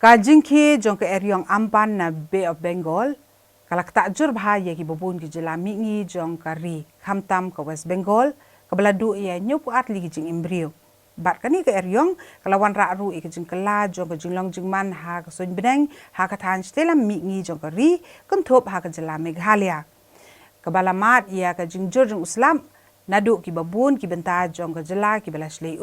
Kajing ki jong ke Eriong Amphan na Bay of Bengal, kalak takjur bahaya ki babun ki jelami ngi jong kari hamtam ke West Bengal, kabeladu ia nyupu atli ki jing embrio. Bat kani ke Eriong kalawan rakru i ke jing kela jong ke Shillong jingman ha ke sun beneng ha ke tan stela mi ngi jong kari kentup ha ke jelami Meghalaya. Kabalamat ia ke jing jur jong uslam nadu ki babun ki benta jong ke jela ki bela shlei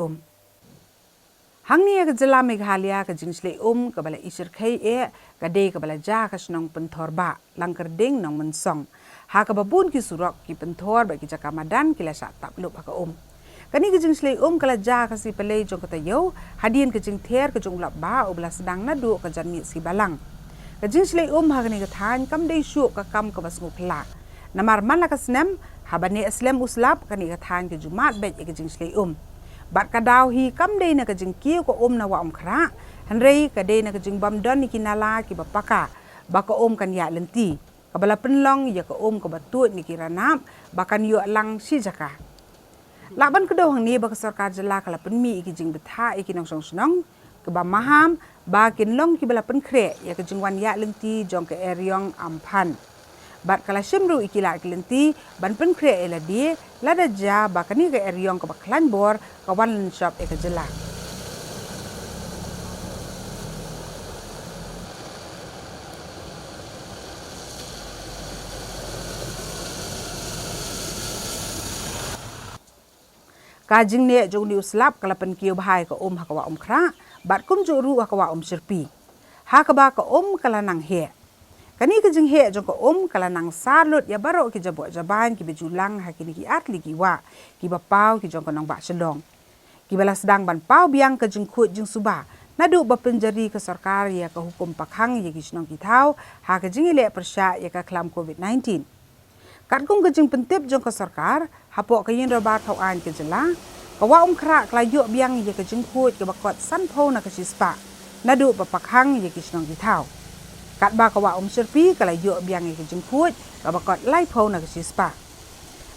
Hang ni ke jela Meghalaya ke jingshlei ke bala isir kai ke bala ja ke Shillong Pynthorbah Nongmensong Nongmensong ha ke babun ki surok ki Pynthorbah ki jakamadan ki la sak tap lup ha ke Kani ke jingshlei kala ja ke si pelai jong ke tayo hadien ke jing Ther ke jong lap ba ubla sedang nadu ke jan mi si balang. Ke jingshlei ha ke ni ke tan kam dei syuk ke kam ke bas ngupla. Namar man la ke snem habane Islam uslap kani ke tan ke Jumat bet ke jingshlei Bat kadau hi kam dei na ke jing kiu ko na wa khra hanrei ka dei na ke jing bam don ni kinala ki bapaka ba ko kan ya lenti kabala penlong ya ko ko batut ni kiranap bakan yo lang si jaka laban kedo hang ni ba sarkar jela kala penmi ki jing betha ki nong song snong ke ba maham ba kin long ki bala pen kre ya ke jing wan ya lenti jong ke Eriong Amphan bat kala shimru ikila klenti ban pen kre ela die lada ja ba kani ke Eriong ke baklan bor ka wan shop e ke jela Kajing ne jong ni uslap kala pen kiu bahai ka ha ka wa khra bat kum jo ru ha ka wa sirpi ha ka ba ka kala nang he Kani ke jing he jong ko kala nang salut ya baro ki jabo jaban ki bejulang ha kini ki atli ki wa ki ba pau ki jong ko nong ba Shillong ki bala sedang ban pau biang ke jing khut jing suba nadu ba penjari ke sarkar ya ke hukum pakhang ya ki Shillong ki thau ha ke jing ile persya ya ke klam COVID-19 kat kung ke jing pentip jong ke sarkar hapok ke yin robat thau an ke jela ka wa khra klayu biang ya ke jing khut ke bakot san pho na ke sispa nadu ba pakhang ya ki Shillong ki thau Kat ba kawa sirpi kala yo biang ke jengkut ka bakot lai pho na ke sispa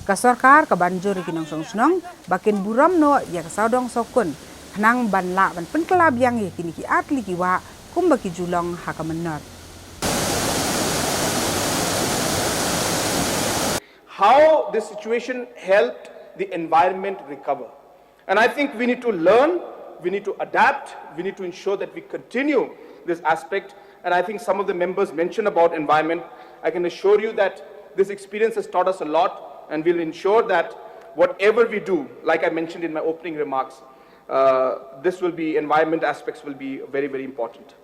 ka sarkar ka banjur ki nong song snong bakin buram no ya ka saudong sokun nang ban la ban pen kala biang ye kini ki atli ki wa kum ba ki julong ha ka menor How this situation helped the environment recover, and I think we need to learn, we need to adapt, we need to ensure that we continue this aspect. And I think some of the members mentioned about environment. I can assure you that this experience has taught us a lot, and we'll ensure that whatever we do, like I mentioned in my opening remarks, environment aspects will be very, very important.